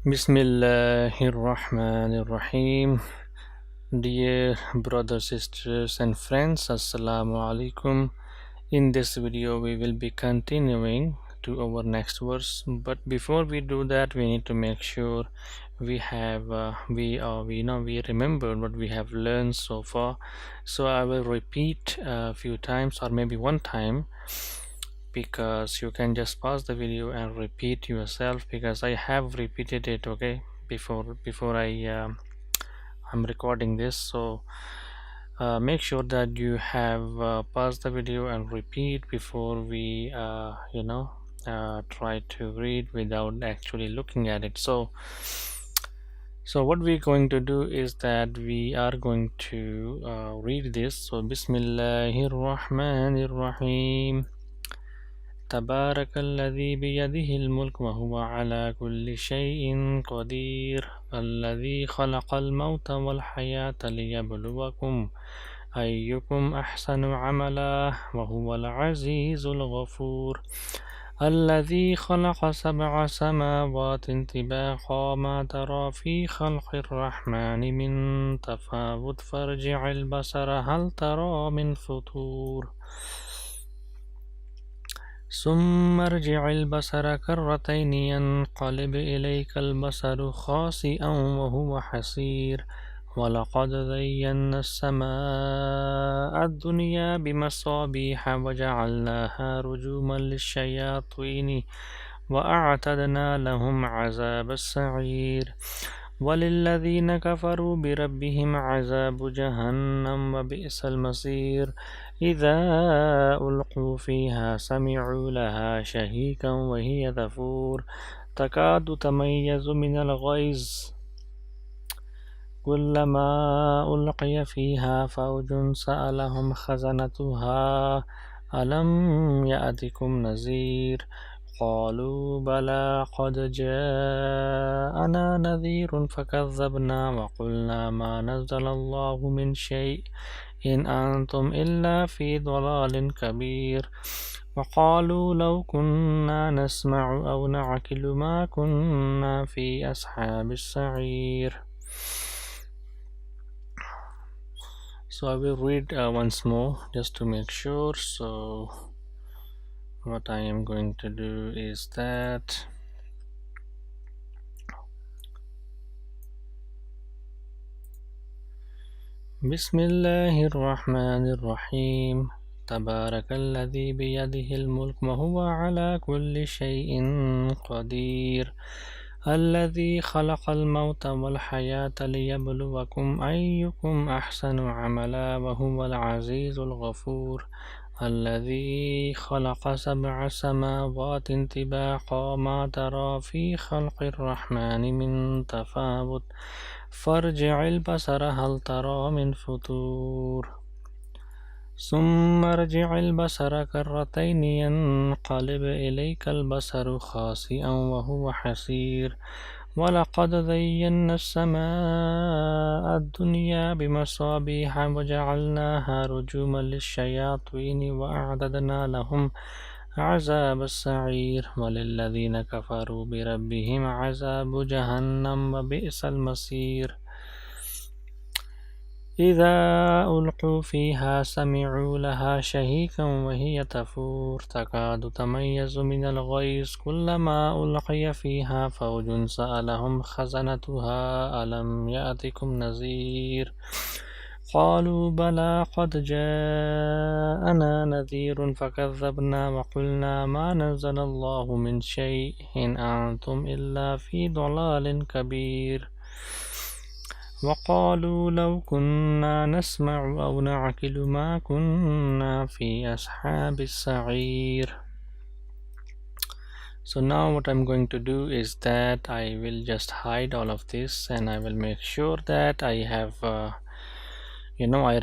Bismillahirrahmanirrahim. Dear brothers, sisters, and friends, Assalamu alaikum. In this video, we will be continuing to our next verse. But before we do that, we need to make sure we remembered what we have learned so far. So I will repeat a few times, or maybe one time, because you can just pause the video and repeat yourself, because I have repeated it, okay, before I'm recording this. So make sure that you have paused the video and repeat before we try to read without actually looking at it. So what we're going to do is that we are going to read this. So Bismillahir Rahmanir Rahim. تبارك الذي بيده الملك وهو على كل شيء قدير الذي خلق الموت والحياة ليبلوكم أيكم أحسن عملا وهو العزيز الغفور الذي خلق 7 سماوات طباقا ما ترى في خلق الرحمن من تفاوت فارجع البصر هل ترى من فطور ثم ارجع البصر كرتين ينقلب إليك البصر خاسئا وهو حسير ولقد زينا السماء الدنيا بمصابيح وجعلناها رجوما للشياطين وأعتدنا لهم عذاب السعير وللذين كفروا بربهم عذاب جهنم وبئس المصير إذا ألقوا فيها سمعوا لها شهيقا وهي تفور تكاد تميز من الغيظ كلما ألقي فيها فوج سألهم خزنتها ألم يأتكم نذير قالوا بلى قد جاءنا نذير فكذبنا وقلنا ما نزل الله من شيء إن أنتم إلا في ضلال كبير وقالوا لو كنا نسمع أو نعقل ما كنا في أصحاب السعير. So I will read once more just to make sure. So what I am going to do is that Bismillahir Rahmanir Rahim. تبارك الذي بيده الملك وهو على كل شيء قدير الذي خلق الموت والحياة ليبلوكم أيكم أحسن عملا وهو العزيز الغفور الذي خلق 7 سماوات طباقا ما ترى في خلق الرحمن من تفاوت فارجع البصر هل ترى من فطور ثم ارجع البصر كرتين ينقلب إليك البصر خاسئا وهو حسير ولقد زينا السماء الدنيا بمصابيح وجعلناها رجوما للشياطين وأعتدنا لهم عذاب السعير وللذين كفروا بربهم عذاب جهنم وبئس المصير إذا ألقوا فيها سمعوا لها شهيقا وهي تفور تكاد تميز من الغيظ كلما ألقي فيها فوج سألهم خزنتها ألم يأتكم نذير قالوا بلى قد جاءنا نذير فكذبنا وقلنا ما نزل الله من شيء إن أنتم إلا في ضلال كبير وقالوا لو كنا نسمع أو نعقل ما كنا في أصحاب السعير. So now what I'm going to do is that I will just hide all of this and I will make sure that I have I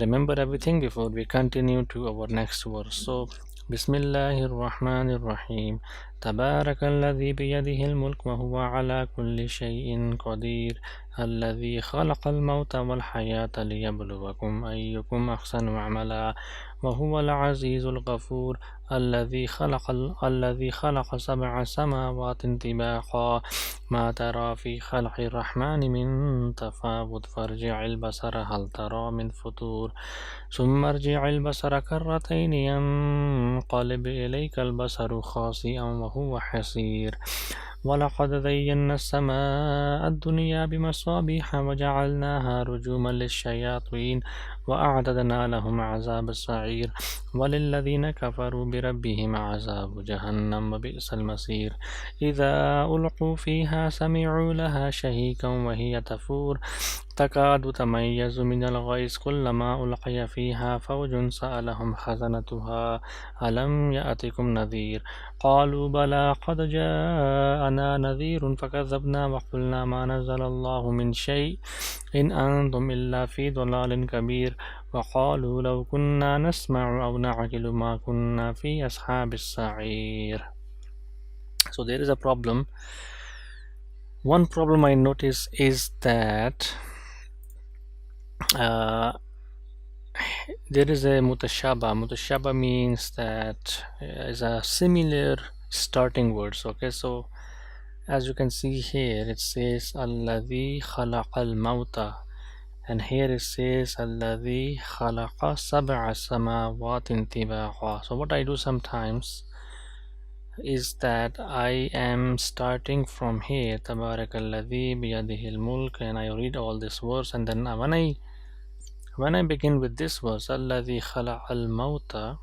remember everything before we continue to our next verse. So Bismillahir Rahmanir Rahim. تبارك الذي بيده الملك وهو على كل شيء قدير الذي خلق الموت والحياة ليبلوكم أيكم أحسن عملا وهو العزيز الغفور الذي خلق سبع سماوات طباقا ما ترى في خلق الرحمن من تفاوت فارجع البصر هل ترى من فطور ثم ارجع البصر كرتين ينقلب إليك البصر خاسئا وهو حسير ولقد زينا السماء الدنيا بمصابيح وجعلناها رجوما للشياطين وأعتدنا لهم عذاب السعير وللذين كفروا بربهم عذاب جهنم وبئس المصير إذا ألقوا فيها سمعوا لها شهيقا وهي تفور تكاد تميز من الغيظ كلما ألقي فيها فوج سألهم خزنتها ألم يأتكم نذير قالوا بلى قد جاءنا نذير فكذبنا وقلنا ما نزل الله من شيء إن أنتم إلا في ضلال كبير وقالوا لو كنا نسمع أو نعقل ما كنا في أصحاب السعير. So there is a problem. One problem I notice is that uh, there is a mutashaba. Mutashaba means that is a similar starting words. Okay, so as you can see here, it says Alladhi khalaqal mauta, and here it says Alladhi khalaqa sab'a samawatin tibaqa. So what I do sometimes is that I am starting from here, Tabarakalladhi biyadihil mulk, and I read all this verse, and then when I begin with this verse, Alladhi khalaqal mauta,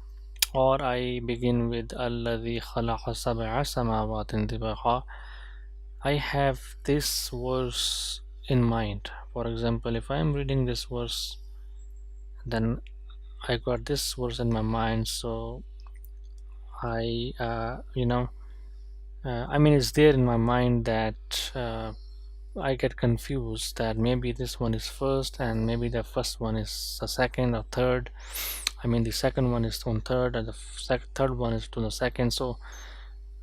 or I begin with Alladhi khalaqa sab'a samawatin tibaqa, I have this verse in mind. For example, if I am reading this verse, then I got this verse in my mind, so I, I mean, it's there in my mind that I get confused that maybe this one is first and maybe the first one is the second or third. I mean, the second one is on third and the third one is to the second. So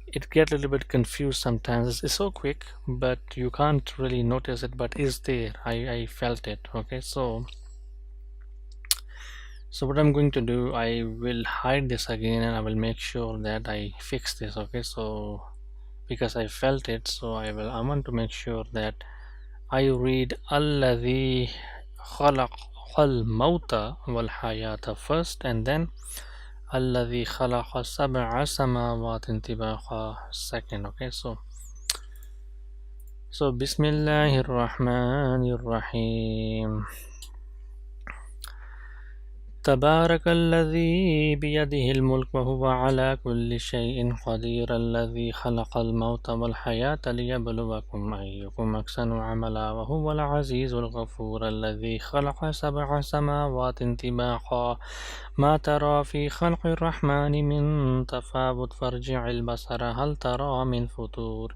it gets a little bit confused sometimes. It's so quick, but you can't really notice it, but it's there. I felt it. Okay, so what I'm going to do, I will hide this again and I will make sure that I fix this. Okay, so because I felt it, so I want to make sure that I read Alladhi khalaqal mauta wal hayata first, and then Alladhi khalaqa sab'a samawatin tibaqa second. Okay, so Bismillahir Rahmanir Rahim. تبارك الذي بيده الملك وهو على كل شيء قدير الذي خلق الموت والحياة ليبلوكم أيكم أحسن عملا وهو العزيز الغفور الذي خلق سبع سماوات طباقا ما ترى في خلق الرحمن من تفاوت فارجع البصر هل ترى من فطور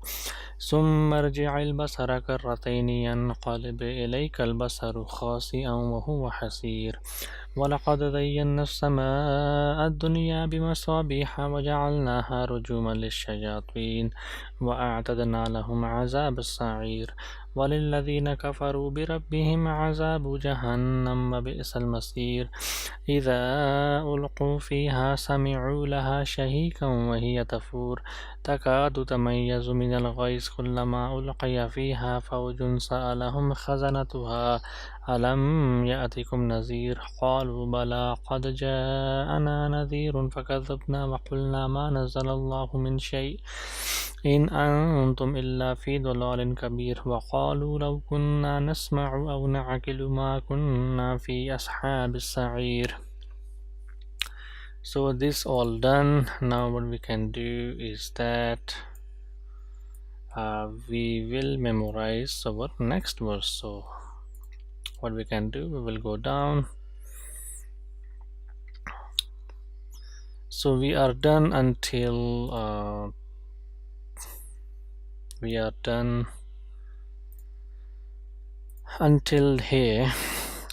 ثم ارجع البصر كرتين ينقلب إليك البصر خاسئا وهو حسير ولقد زينا السماء الدنيا بمصابيح وجعلناها رجوما للشياطين وأعتدنا لهم عذاب السعير وللذين كفروا بربهم عذاب جهنم وبئس المصير إذا ألقوا فيها سمعوا لها شهيقا وهي تفور تكاد تميز من الغيظ كلما ألقي فيها فوج سألهم خزنتها ألم يأتكم نذير قالوا بلى قد جاءنا نذير فكذبنا وقلنا ما نزل الله من شيء إن أنتم إلا في ضلال كبير وقالوا لو كنا نسمع أو نعقل ما كنا في أصحاب السعير. So this all done. Now what we can do is that we will memorize our next verse. So what we can do, we will go down. So we are done until here,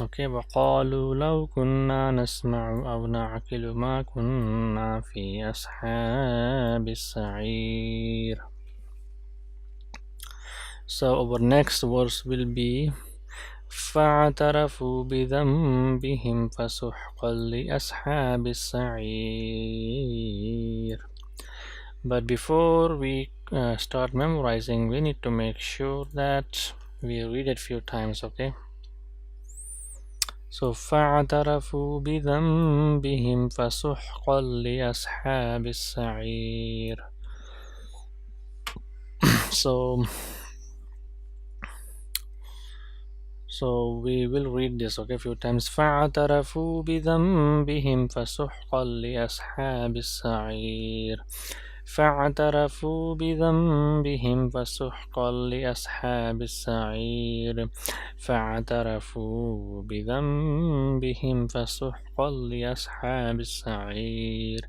Okay, وقالوا لو كنا نسمع أو نعقل ما كنا في أصحاب السعير. So our next verse will be فاعترفوا بذنبهم فسحقا لأصحاب السعير. But before we start memorizing, we need to make sure that we read it few times, okay? So فاعترفوا بذنبهم فسحقا لأصحاب السعير. So we will read this, okay, few times. فاعترفوا بذنبهم فسحقا لأصحاب السعير. فاعترفوا بذنبهم فسحقا لأصحاب السعير. فاعترفوا بذنبهم فسحقا لأصحاب السعير.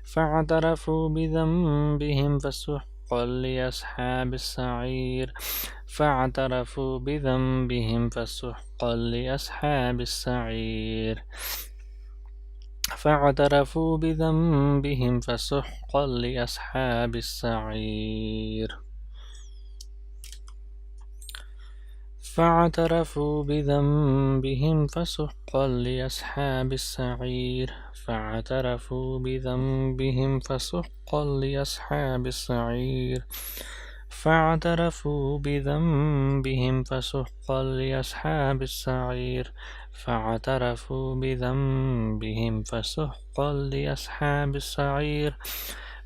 فاعترفوا بذنبهم فسحقا لأصحاب السعير. فاعترفوا بذنبهم فسحقا لأصحاب السعير. فاعترفوا بذنبهم فسحقا لأصحاب السعير. فاعترفوا بذنبهم فسحقا لأصحاب السعير. فاعترفوا بذنبهم فسحقا لأصحاب السعير. فاعترفوا بذنبهم فسحقا لأصحاب السعير. فاعترفوا بذنبهم فسحقا لأصحاب السعير.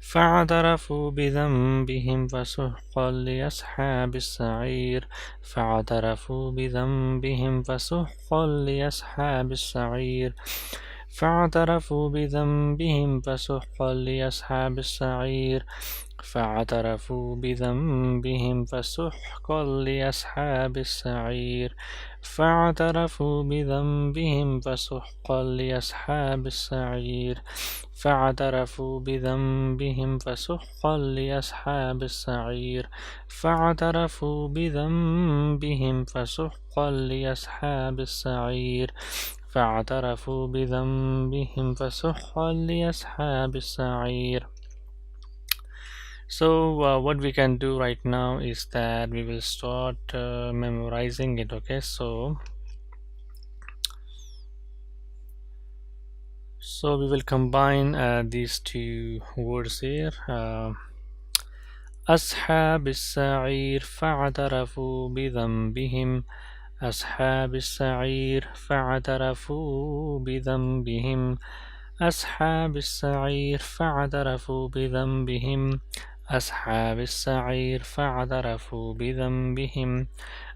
فاعترفوا بذنبهم فسحقا لأصحاب السعير. فاعترفوا بذنبهم فسحقا لأصحاب السعير. فاعترفوا بذنبهم فسحقا لأصحاب السعير. فاعترفوا بذنبهم فسحقا لأصحاب السعير. فاعترفوا بذنبهم فسحقا لأصحاب السعير. فاعترفوا بذنبهم فسحقا لأصحاب السعير. فاعترفوا بذنبهم فسحقا لأصحاب السعير. فاعترفوا بذنبهم فسحقا لأصحاب السعير. So what we can do right now is that we will start memorizing it, okay? So we will combine these two words here. أصحاب السعير فاعترفوا بذنبهم. أصحاب السعير فاعترفوا بذنبهم. أصحاب السعير فاعترفوا بذنبهم. أصحاب السعير فاعترفوا بذنبهم.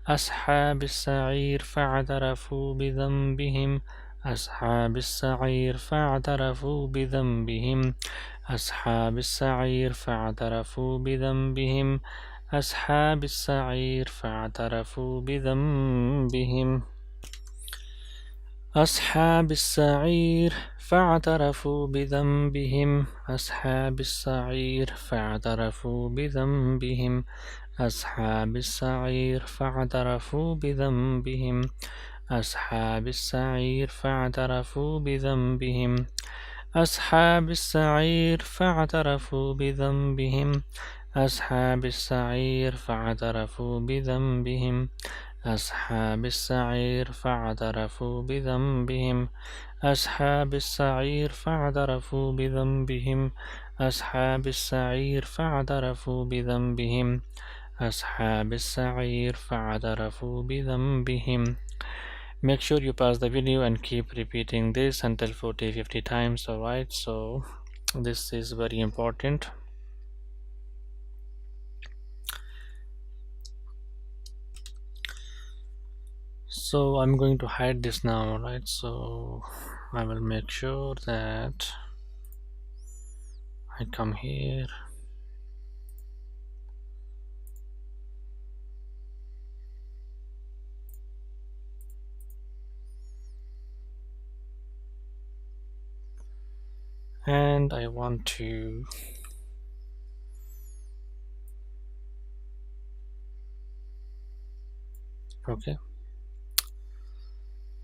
أصحاب السعير فاعترفوا بذنبهم. أصحاب السعير فاعترفوا بذنبهم. أصحاب السعير فاعترفوا بذنبهم. أصحاب السعير فاعترفوا بذنبهم. أصحاب السعير فاعترفوا بذنبهم. أصحاب السعير فاعترفوا بذنبهم. أصحاب السعير فاعترفوا بذنبهم. أصحاب السعير فاعترفوا بذنبهم. أصحاب السعير فاعترفوا بذنبهم. أصحاب السعير فاعترفوا بذنبهم. أصحاب السعير فاعترفوا بذنبهم. أصحاب السعير فاعترفوا بذنبهم. أصحاب السعير فاعترفوا بذنبهم. أصحاب السعير فاعترفوا بذنبهم. Make sure you pause the video and keep repeating this until 40-50 times, alright? So this is very important. So I'm going to hide this now, right? So I will make sure that I come here. And I want to okay.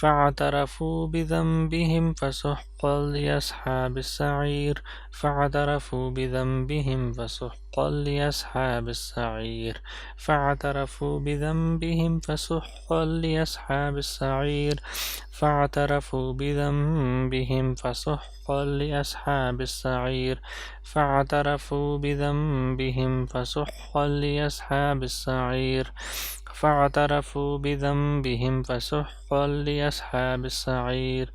فاعترفوا بذنبهم فسحقا لأصحاب السعير فاعترفوا بذنبهم فسحقا لأصحاب السعير فاعترفوا بذنبهم فسحقا لأصحاب السعير فاعترفوا بذنبهم فسحقا لأصحاب السعير فاعترفوا بذنبهم فسحقا لأصحاب السعير فاعترفوا بذنبهم فسحقا لأصحاب السعير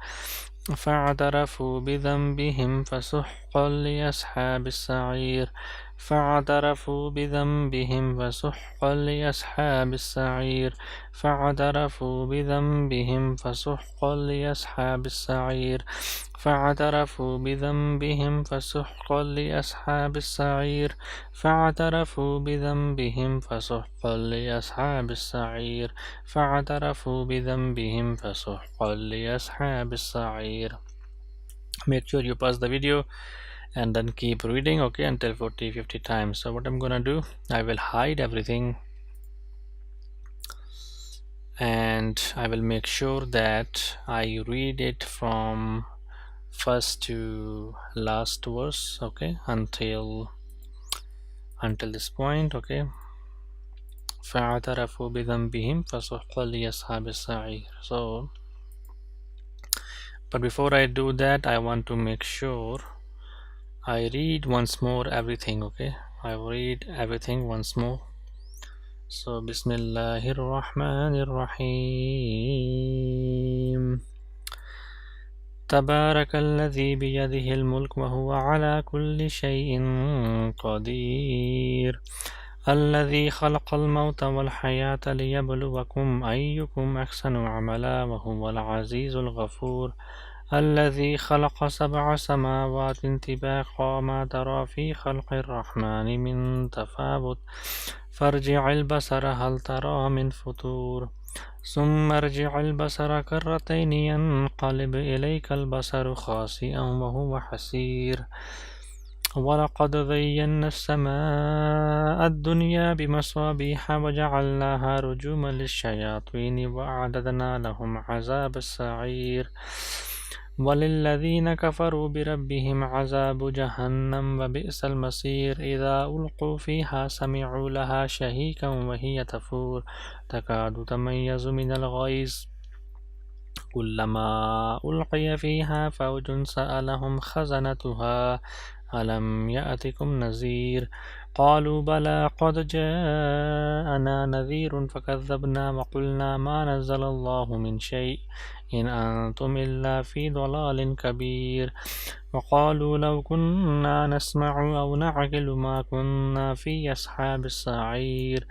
فاعترفوا بذنبهم فسحقا لأصحاب السعير فاعترفوا بذنبهم فسحقا لأصحاب السعير فاعترفوا بذنبهم فسحقا لأصحاب السعير فاعترفوا بذنبهم فسحقا لأصحاب السعير فاعترفوا بذنبهم فسحقا لأصحاب السعير فاعترفوا بذنبهم فسحقا لأصحاب السعير. Make sure you pause the video and then keep reading, okay, until 40-50 times. So what I'm gonna do, I will hide everything and I will make sure that I read it from first to last verse, okay, until this point, okay. فاعترفوا بذنبهم فسحقا لأصحاب السعير. So but before I do that, I want to make sure I read once more everything, okay. I read everything once more. So Bismillahir Rahmanir Rahim. تبارك الذي بيده الملك وهو على كل شيء قدير الذي خلق الموت والحياة ليبلوكم أيكم أحسن عملا وهو العزيز الغفور الذي خلق 7 سماوات طباقا ما ترى في خلق الرحمن من تفاوت فارجع البصر هل ترى من فطور ثم ارجع البصر كرتين ينقلب إليك البصر خاسئا وهو حسير ولقد زينا السماء الدنيا بمصابيح وجعلناها رجوما للشياطين وأعددنا لهم عذاب السعير وللذين كفروا بربهم عذاب جهنم وبئس المصير إذا ألقوا فيها سمعوا لها شهيقا وهي تفور تكاد تميز من الغيظ كلما ألقي فيها فوج سألهم خزنتها ألم يأتكم نذير قالوا بلى قد جاءنا نذير فكذبنا وقلنا ما نزل الله من شيء إن أنتم إلا في ضلال كبير وقالوا لو كنا نسمع أو نعقل ما كنا في أصحاب السعير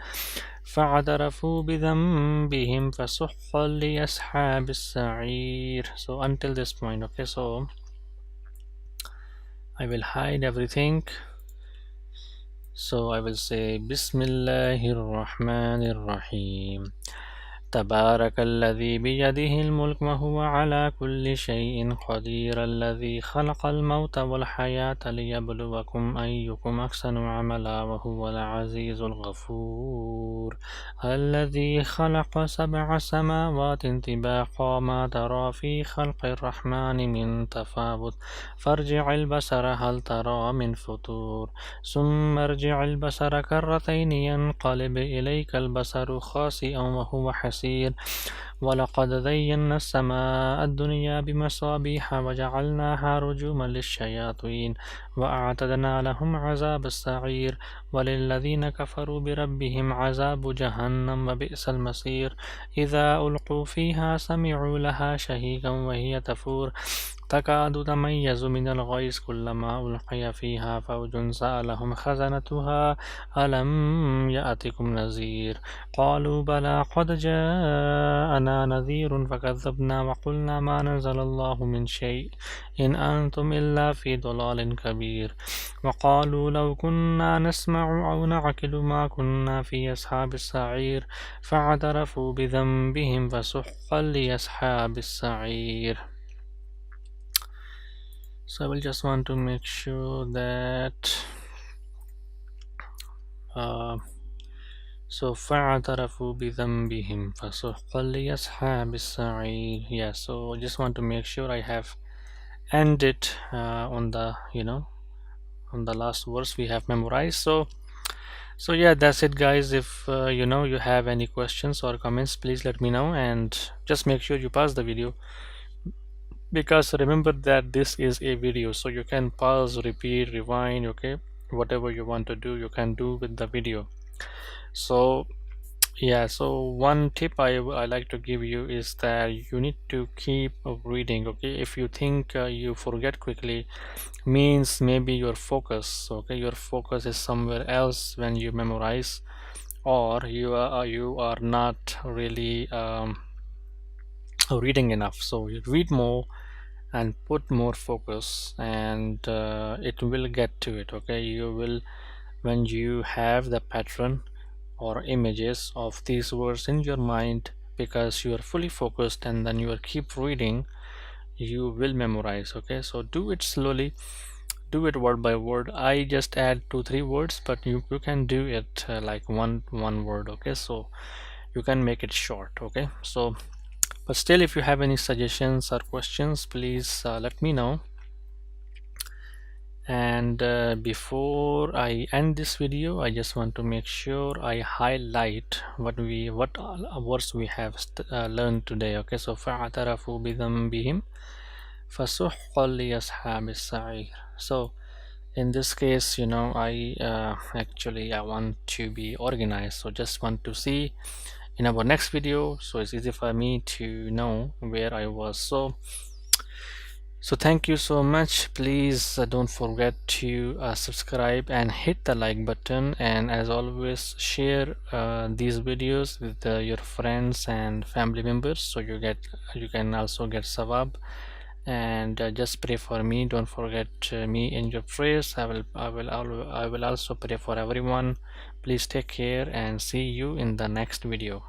فاعترفوا بذنبهم فسحقا لأصحاب السعير. So until this point, okay, so I will hide everything. So I will say Bismillahir Rahmanir Rahim. تبارك الذي بيده الملك وهو على كل شيء قدير الذي خلق الموت والحياة ليبلوكم أيكم أحسن عملا وهو العزيز الغفور الذي خلق 7 سماوات طباقا ما ترى في خلق الرحمن من تفاوت فارجع البصر هل ترى من فطور ثم ارجع البصر كرتين ينقلب إليك البصر خاسئا وهو حسير ولقد زينا السماء الدنيا بمصابيح وجعلناها رجوما للشياطين وأعتدنا لهم عذاب السعير وللذين كفروا بربهم عذاب جهنم وبئس المصير إذا ألقوا فيها سمعوا لها شهيقا وهي تفور تكاد تميز من الغيظ كلما ألقي فيها فوج سألهم خزنتها ألم يأتكم نذير قالوا بلى قد جاءنا نذير فكذبنا وقلنا ما نزل الله من شيء إن أنتم إلا في ضلال كبير وقالوا لو كنا نسمع أو نعقل ما كنا في أصحاب السعير فاعترفوا بذنبهم فسحقا لأصحاب السعير. So I will just want to make sure that So فَاعْتَرَفُوا بِذَنْبِهِمْ فَسُحْقًا لِأَصْحَابِ السَّعِيرِ. Yeah, so I just want to make sure I have ended on the on the last verse we have memorized. So yeah, that's it guys. If you have any questions or comments, please let me know, and just make sure you pause the video, because remember that this is a video, so you can pause, repeat, rewind, okay, whatever you want to do you can do with the video. So yeah, so one tip I like to give you is that you need to keep reading, okay. If you think you forget quickly, means maybe your focus, okay, your focus is somewhere else when you memorize, or you are not really reading enough. So you read more and put more focus, and it will get to it, okay. You will, when you have the pattern or images of these words in your mind, because you are fully focused and then you are keep reading, you will memorize, okay. So do it slowly, do it word by word. I just add 2 3 words, but you can do it like one word, okay. So you can make it short, okay. So but still, if you have any suggestions or questions, please let me know. And before I end this video, I just want to make sure I highlight what words we have learned today, okay. So فَاعْتَرَفُوا بِذَنْبِهِمْ فَسُحْقًا لِأَصْحَابِ السَّعِيرِ. So in this case, I actually I want to be organized, so just want to see in our next video, so it's easy for me to know where I was. So thank you so much. Please don't forget to subscribe and hit the like button, and as always share these videos with your friends and family members, so you can also get sawab. And just pray for me, don't forget me in your prayers. I will also pray for everyone. Please take care and see you in the next video.